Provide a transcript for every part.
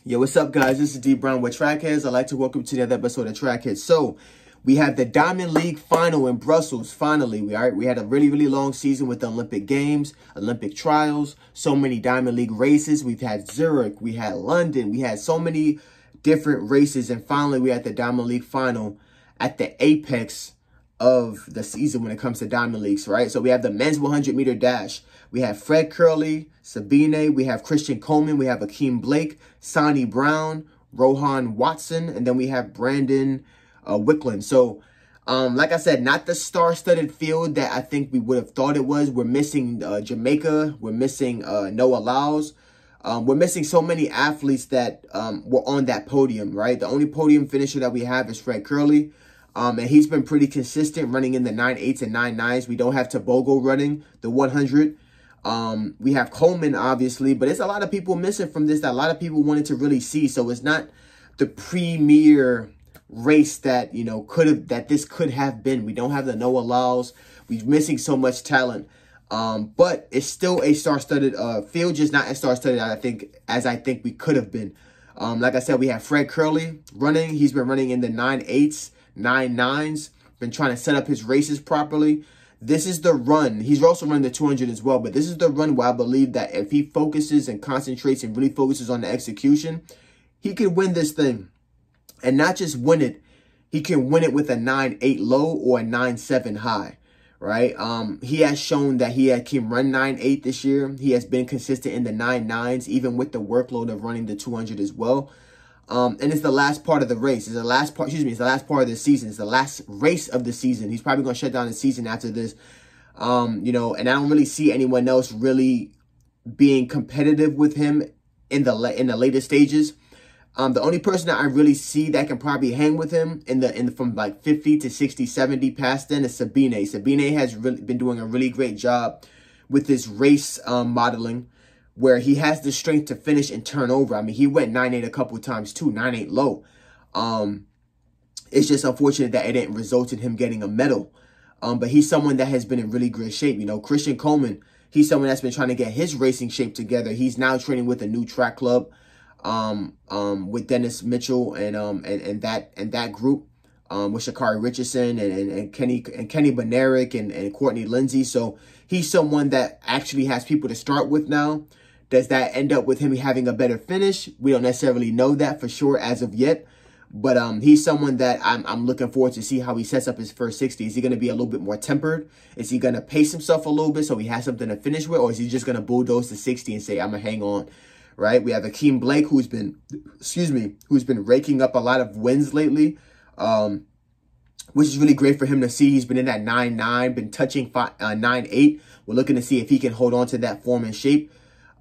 Yo, what's up, guys? This is D Brown with Trackheads. I'd like to welcome you to another episode of Trackheads. So, we have the Diamond League final in Brussels. Finally, we had a really long season with the Olympic Games, Olympic trials, so many Diamond League races. We've had Zurich, we had London, we had so many different races, and finally we had the Diamond League final at the apex of the season when it comes to Diamond Leagues, right? So we have the men's 100-meter dash. We have Fred Kerley, Sabine, we have Christian Coleman, we have Akeem Blake, Sonny Brown, Rohan Watson, and then we have Brandon Wickland. So, like I said, not the star-studded field that I think we would have thought it was. We're missing Jamaica. We're missing Noah Lyles. We're missing so many athletes that were on that podium, right? The only podium finisher that we have is Fred Kerley. And he's been pretty consistent running in the 9.8s and 9.9s. We don't have Tobogo running the 100. We have Coleman, obviously, but there's a lot of people missing from this that a lot of people wanted to really see. So it's not the premier race that, you know, this could have been. We don't have the Noah Lyles. We're missing so much talent. But it's still a star-studded field, just not as star-studded, as I think we could have been. Like I said, we have Fred Kerley running. He's been running in the 9.8s, 9.9s, been trying to set up his races properly. This is the run. He's also running the 200 as well, but this is the run where I believe that if he focuses and concentrates and really focuses on the execution, he can win this thing. And not just win it, he can win it with a 9.8 low or a 9.7 high, right? He has shown that he can run 9.8 this year. He has been consistent in the 9.9s, even with the workload of running the 200 as well. And it's the last part of the race. It's the last part, it's the last part of the season. It's the last race of the season. He's probably going to shut down the season after this. You know, and I don't really see anyone else really being competitive with him in the later stages. The only person that I really see that can probably hang with him from like 50 to 60, 70 past then is Sabine. Sabine has really been doing a really great job with this race modeling, where he has the strength to finish and turn over. I mean, he went 9.8 a couple of times too, 9.8 low. It's just unfortunate that it didn't result in him getting a medal. But he's someone that has been in really great shape. You know, Christian Coleman, he's someone that's been trying to get his racing shape together. He's now training with a new track club with Dennis Mitchell and that group. With Shakari Richardson and Kenny Benerick and Courtney Lindsay. So he's someone that actually has people to start with now. Does that end up with him having a better finish? We don't necessarily know that for sure as of yet. But he's someone that I'm looking forward to see how he sets up his first 60. Is he going to be a little bit more tempered? Is he going to pace himself a little bit so he has something to finish with? Or is he just going to bulldoze to 60 and say, I'm going to hang on? Right? We have Akeem Blake, who's been raking up a lot of wins lately. Which is really great for him to see. He's been in that 9.9, been touching 9.8. We're looking to see if he can hold on to that form and shape.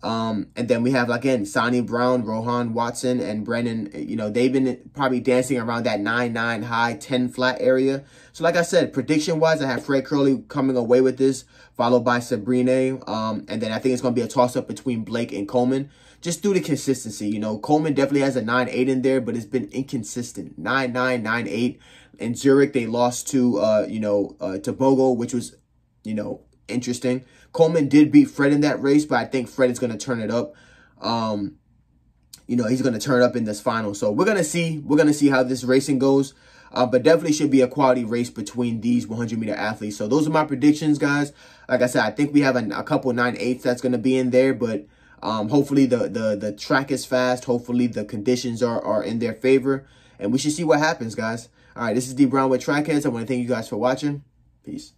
And then we have, again, Sonny Brown, Rohan Watson, and Brandon. You know, they've been probably dancing around that 9.9 high, 10 flat area. So, like I said, prediction-wise, I have Fred Kerley coming away with this, followed by Sabrina. And then I think it's going to be a toss-up between Blake and Coleman, just due to consistency. You know, Coleman definitely has a 9.8 in there, but it's been inconsistent. 9.9, 9.8. In Zurich, they lost to, Tobogo, which was, interesting. Coleman did beat Fred in that race, but I think Fred is going to turn it up. He's going to turn it up in this final. So we're going to see. We're going to see how this racing goes. But definitely should be a quality race between these 100-meter athletes. So those are my predictions, guys. Like I said, I think we have a couple 9.8s that's going to be in there, but hopefully the track is fast. Hopefully the conditions are in their favor, and we should see what happens, guys. All right, this is D Brown with Trackheads. I want to thank you guys for watching. Peace.